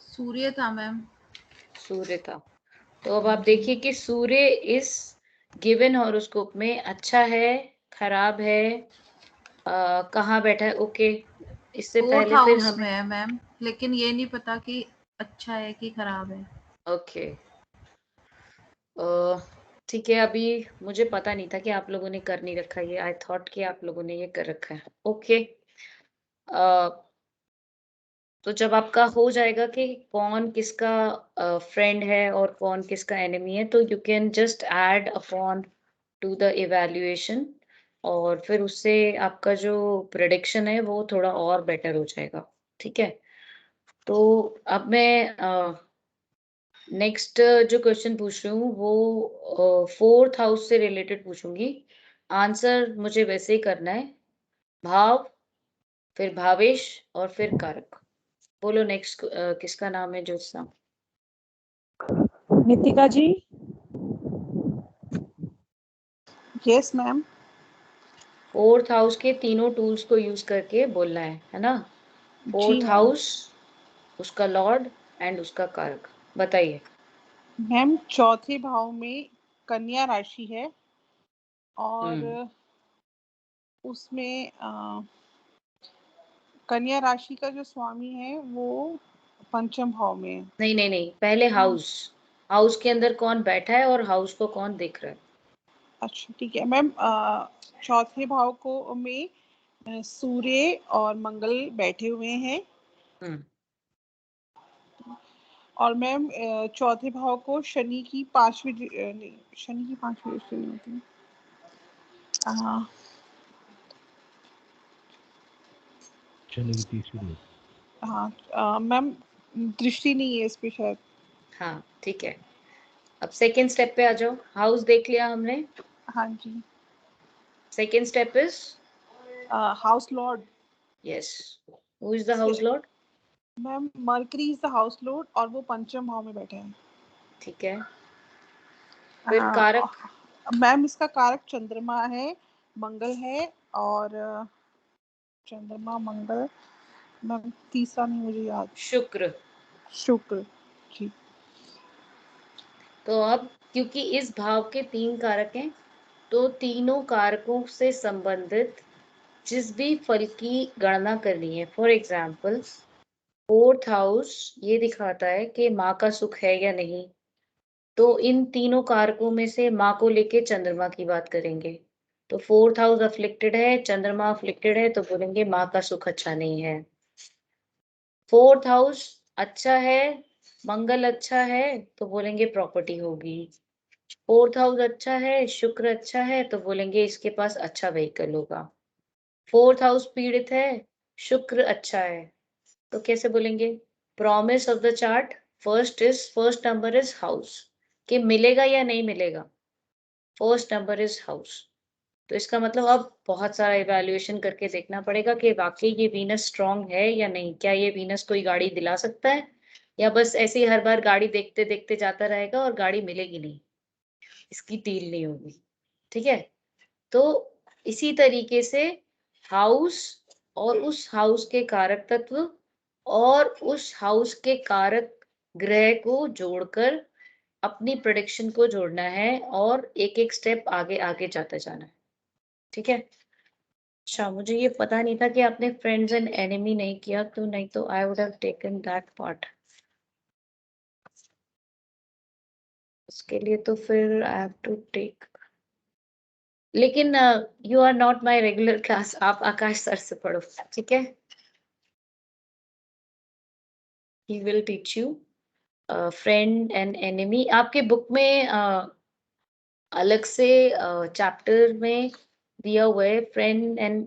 सूर्य था मैम। सूर्य था। तो अब आप देखिए कि सूर्य इस गिवन हॉरोस्कोप में अच्छा है, खराब है, कहाँ बैठा है? ओके, इससे 4th पहले फिर हाउस हमें में है मैम, लेकिन ये नहीं पता कि अच्छा है कि खराब है। ओके, ठीक है। अभी मुझे पता नहीं था कि आप लोगों ने कर नहीं रखा ये। आई थॉट कि आप लोगों ने ये कर रखा है। ओके, तो जब आपका हो जाएगा कि कौन किसका फ्रेंड है और कौन किसका एनिमी है, तो you can just add upon two the evaluation और फिर उससे आपका जो प्रेडिक्शन है वो थोड़ा और बेटर हो जाएगा। ठीक है, तो अब मैं नेक्स्ट जो क्वेश्चन पूछ रही हूँ वो 4th हाउस से रिलेटेड पूछूंगी। आंसर मुझे वैसे ही करना है, भाव, फिर भावेश और फिर कारक। बोलो नेक्स्ट किसका नाम है Jyotsna? Nitika ji. Yes ma'am. 4th house के तीनों टूल्स को यूज करके बोलना है ना? 4th हाउस, उसका लॉर्ड एंड उसका कारक। बताइए मैम चौथे भाव में कन्या राशि है और उसमें कन्या राशि का जो स्वामी है वो पंचम भाव में है। नहीं नहीं नहीं, पहले हाउस के अंदर कौन बैठा है और हाउस को कौन देख रहा है? अच्छा ठीक है मैम। चौथे भाव को में सूर्य और मंगल बैठे हुए हैं और मैम चौथे भाव को शनि की पांचवी दृष्टि नहीं होती। शनि की तीसरी। हाँ मैम दृष्टि नहीं है इस पे शायद। हाँ ठीक है, अब सेकेंड स्टेप पे आ जाओ। हाउस देख लिया हमने। हाँ जी। Second step is house lord. Yes, who is the house lord? Ma'am Mercury is the house lord और वो पंचम भाव में बैठे हैं। ठीक है, फिर कारक? मैम इसका कारक चंद्रमा है, मंगल है और चंद्रमा मंगल, मैम तीसरा नहीं मुझे याद। शुक्र जी। तो अब क्योंकि इस भाव के 3 कारक हैं, तो तीनों कारकों से संबंधित जिस भी फल की गणना करनी है, फॉर एग्जाम्पल 4th हाउस ये दिखाता है कि माँ का सुख है या नहीं, तो इन तीनों कारकों में से माँ को लेके चंद्रमा की बात करेंगे। तो 4th हाउस अफ्लिक्टेड है, चंद्रमा अफ्लिक्टेड है, तो बोलेंगे माँ का सुख अच्छा नहीं है। 4th हाउस अच्छा है, मंगल अच्छा है, तो बोलेंगे प्रॉपर्टी होगी। 4th हाउस अच्छा है, शुक्र अच्छा है, तो बोलेंगे इसके पास अच्छा व्हीकल होगा। 4th हाउस पीड़ित है, शुक्र अच्छा है, तो कैसे बोलेंगे? Promise of the chart, first number is house, कि मिलेगा या नहीं मिलेगा। First number is house. तो इसका मतलब अब बहुत सारा इवैल्यूएशन करके देखना पड़ेगा कि वाकई ये वीनस स्ट्रांग है या नहीं। क्या ये वीनस कोई गाड़ी दिला सकता है, या बस ऐसे ही हर बार गाड़ी देखते देखते जाता रहेगा और गाड़ी मिलेगी नहीं, इसकी डील नहीं होगी। ठीक है, तो इसी तरीके से हाउस और उस हाउस के कारक तत्व और उस हाउस के कारक ग्रह को जोड़कर अपनी प्रेडिक्शन को जोड़ना है और एक एक स्टेप आगे आगे जाते जाना है। ठीक है, अच्छा मुझे ये पता नहीं था कि आपने फ्रेंड्स एंड एनिमी नहीं किया, तो नहीं तो I would have taken that part. उसके लिए तो फिर आई हैव टू टेक, लेकिन you are not my regular class, आप आकाश सर से पढ़ो। ठीक है, he will teach you friend and enemy. आपके बुक में अलग से चैप्टर में दिया हुआ है friend and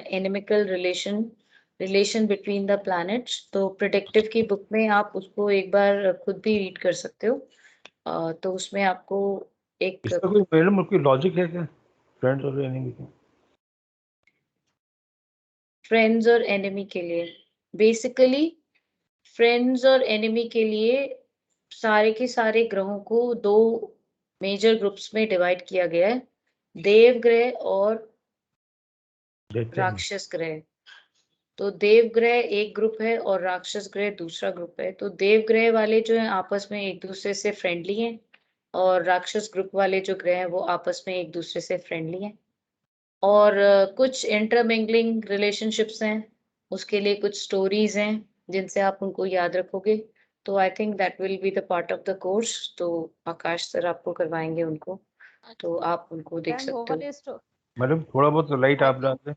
enemical relation between the planets. तो प्रेडिक्टिव की बुक में आप उसको एक बार खुद भी रीड कर सकते हो। तो उसमें आपको एक इसका कोई मैडम कोई लॉजिक है क्या फ्रेंड्स और एनिमी का? फ्रेंड्स और एनिमी के लिए बेसिकली, फ्रेंड्स और एनिमी के लिए सारे के सारे ग्रहों को 2 मेजर ग्रुप्स में डिवाइड किया गया है, देव ग्रह और राक्षस ग्रह। तो देव ग्रह एक ग्रुप है और राक्षस ग्रह दूसरा ग्रुप है। तो देव ग्रह वाले जो हैं आपस में एक दूसरे से फ्रेंडली हैं, और राक्षस ग्रुप वाले जो ग्रह हैं वो आपस में एक दूसरे से फ्रेंडली हैं। और कुछ इंटरमिंगलिंग रिलेशनशिप्स हैं, उसके लिए कुछ स्टोरीज हैं जिनसे आप उनको याद रखोगे। तो I think that will be the part of the course. तो आकाश सर आपको करवाएंगे उनको, तो आप उनको देख सकते हो। मैडम थोड़ा बहुत लाइट आप डाल दें।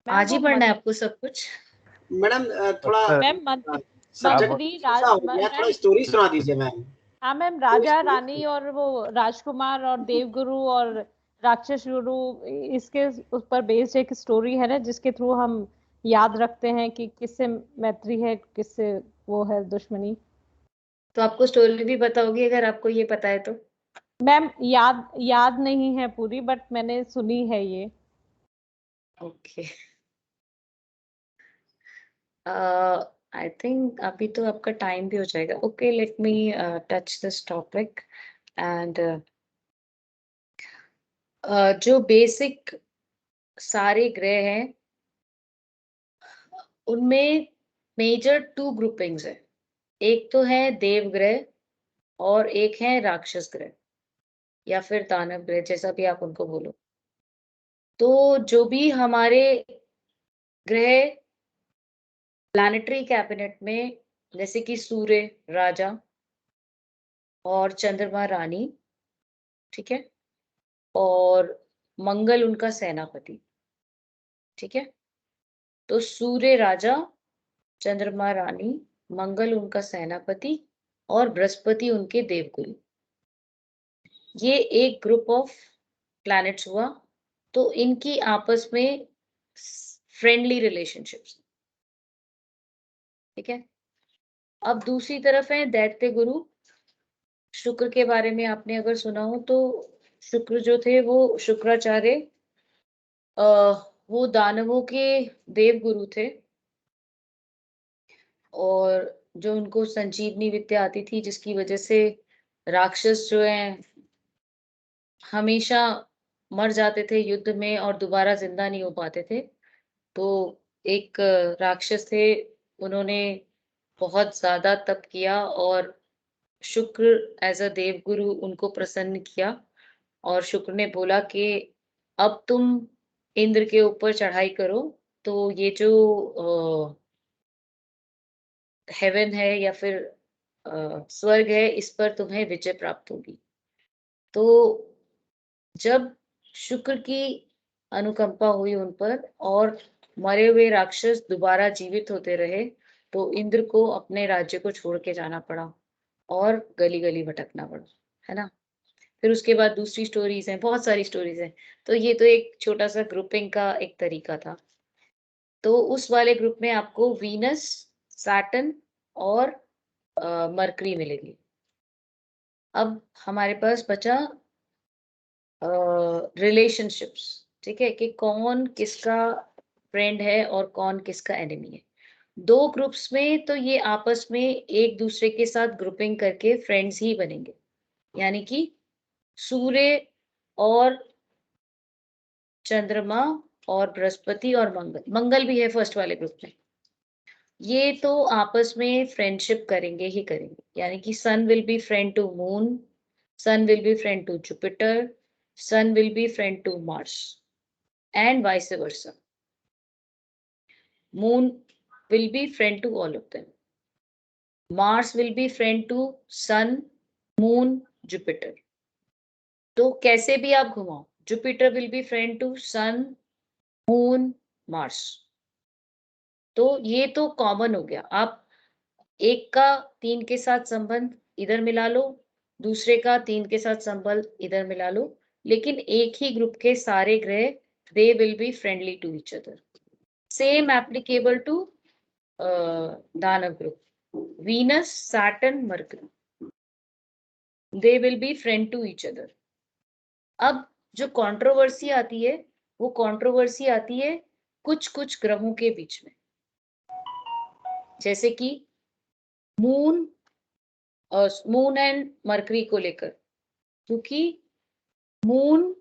आज ही पढ़ना है आपको सब कुछ? मैडम थोड़ा सब्जेक्ट ऐसा हो गया, थोड़ा स्टोरी सुना दीजिए मैम। हाँ मैम, राजा रानी और वो राजकुमार और देवगुरु और राक्षस गुरु, इसके उस पर बेस्ड एक स्टोरी है ना, जिसके थ्रू हम याद रखते हैं कि किससे मैत्री है, किससे वो है दुश्मनी। तो आपको स्टोरी भी पता होगी अगर आपको ये पता है तो। मैम याद नहीं है पूरी, बट मैंने सुनी है ये। ओके, आई थिंक अभी तो आपका टाइम भी हो जाएगा। Okay, let me touch this topic and जो बेसिक सारे ग्रह हैं उनमें मेजर 2 ग्रुपिंग्स है। एक तो है देव ग्रह और एक है राक्षस ग्रह या फिर दानव ग्रह, जैसा भी आप उनको बोलो। तो जो भी हमारे ग्रह प्लैनेटरी कैबिनेट में, जैसे कि सूर्य राजा और चंद्रमा रानी, ठीक है, और मंगल उनका सेनापति, ठीक है। तो सूर्य राजा, चंद्रमा रानी, मंगल उनका सेनापति और बृहस्पति उनके देवगुरु, ये एक ग्रुप ऑफ प्लैनेट्स हुआ। तो इनकी आपस में फ्रेंडली रिलेशनशिप्स, ठीक है। अब दूसरी तरफ है दैत्य गुरु। शुक्र के बारे में आपने अगर सुना हो तो शुक्र जो थे वो शुक्राचार्य, वो दानवों के देव गुरु थे और जो उनको संजीवनी विद्या आती थी, जिसकी वजह से राक्षस जो हैं हमेशा मर जाते थे युद्ध में और दोबारा जिंदा नहीं हो पाते थे। तो एक राक्षस थे, उन्होंने बहुत ज्यादा तप किया और शुक्र एज अ देवगुरु उनको प्रसन्न किया और शुक्र ने बोला कि अब तुम इंद्र के ऊपर चढ़ाई करो, तो ये जो हेवन है या फिर स्वर्ग है, इस पर तुम्हें विजय प्राप्त होगी। तो जब शुक्र की अनुकंपा हुई उन पर और मरे हुए राक्षस दोबारा जीवित होते रहे, तो इंद्र को अपने राज्य को छोड़ के जाना पड़ा और गली गली भटकना पड़ा, है ना। फिर उसके बाद दूसरी स्टोरीज हैं, बहुत सारी स्टोरीज हैं। तो ये तो एक छोटा सा ग्रुपिंग का एक तरीका था। तो उस वाले ग्रुप में आपको वीनस, सैटर्न और मरकरी मिलेगी। अब हमारे पास बचा रिलेशनशिप्स, ठीक है, कि कौन किसका फ्रेंड है और कौन किसका एनिमी है। 2 ग्रुप्स में तो ये आपस में एक दूसरे के साथ ग्रुपिंग करके फ्रेंड्स ही बनेंगे, यानी कि सूर्य और चंद्रमा और बृहस्पति और मंगल भी है फर्स्ट वाले ग्रुप में। ये तो आपस में फ्रेंडशिप करेंगे ही करेंगे, यानी कि sun will be friend to moon, sun will be friend to Jupiter, sun will be friend to Mars and vice versa. Moon will be friend to all of them. Mars will be friend to Sun, Moon, Jupiter. तो कैसे भी आप घुमाओ, Jupiter will be friend to Sun, Moon, Mars. तो ये तो common हो गया। आप एक का 3 के साथ संबंध इधर मिला लो, दूसरे का 3 के साथ संबंध इधर मिला लो, लेकिन एक ही ग्रुप के सारे ग्रह they will be friendly to each other. Same applicable to Danav group. Venus, Saturn, Mercury. They will be friend to each other. अब जो कंट्रोवर्सी आती है वो कंट्रोवर्सी आती है कुछ कुछ ग्रहों के बीच में, जैसे कि मून एंड मरकरी को लेकर, क्योंकि मून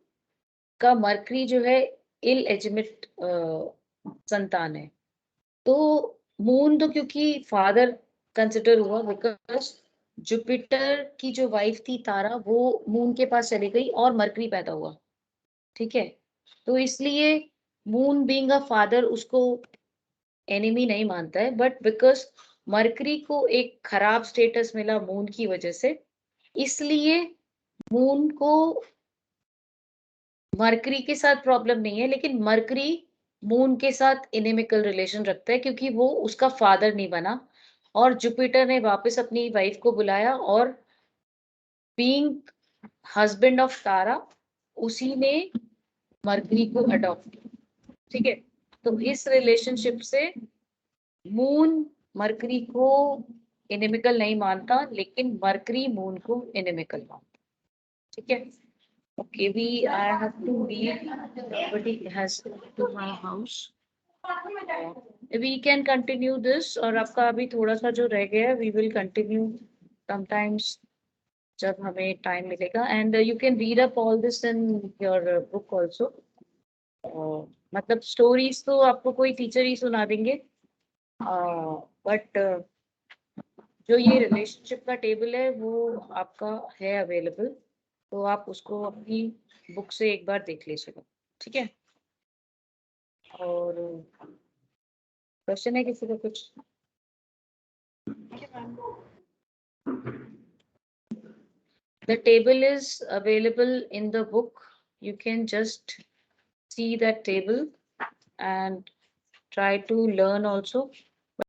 का मरकरी जो है इलएजिटिमेट संतान है। तो मून तो क्योंकि फादर कंसिडर हुआ, बिकॉज जुपिटर की जो वाइफ थी तारा, वो मून के पास चली गई और मरकरी पैदा हुआ, ठीक है। तो इसलिए मून बीइंग अ फादर उसको एनिमी नहीं मानता है, बट बिकॉज मरकरी को एक खराब स्टेटस मिला मून की वजह से, इसलिए मून को मरकरी के साथ प्रॉब्लम नहीं है, लेकिन मरकरी मून के साथ इनेमिकल रिलेशन रखता है क्योंकि वो उसका फादर नहीं बना। और जुपिटर ने वापस अपनी वाइफ को बुलाया और बीइंग हस्बैंड ऑफ तारा, उसी ने मरकरी को अडॉप्ट किया, ठीक है। तो इस रिलेशनशिप से मून मरकरी को इनेमिकल नहीं मानता, लेकिन मरकरी मून को इनेमिकल मानता। ठीक है, okay, I have to leave. Somebody has to my house. We can continue this, और आपका अभी थोड़ा सा जो रह गया we will continue sometimes जब हमें टाइम मिलेगा, and you can read up all this in your book also. मतलब स्टोरीज तो आपको कोई टीचर ही सुना देंगे, बट जो ये रिलेशनशिप का टेबल है वो आपका है अवेलेबल, तो आप उसको अपनी बुक से एक बार देख लीजिएगा। ठीक है, और क्वेश्चन है किसी का कुछ? The table is available in the book. You can just see that table and try to learn also.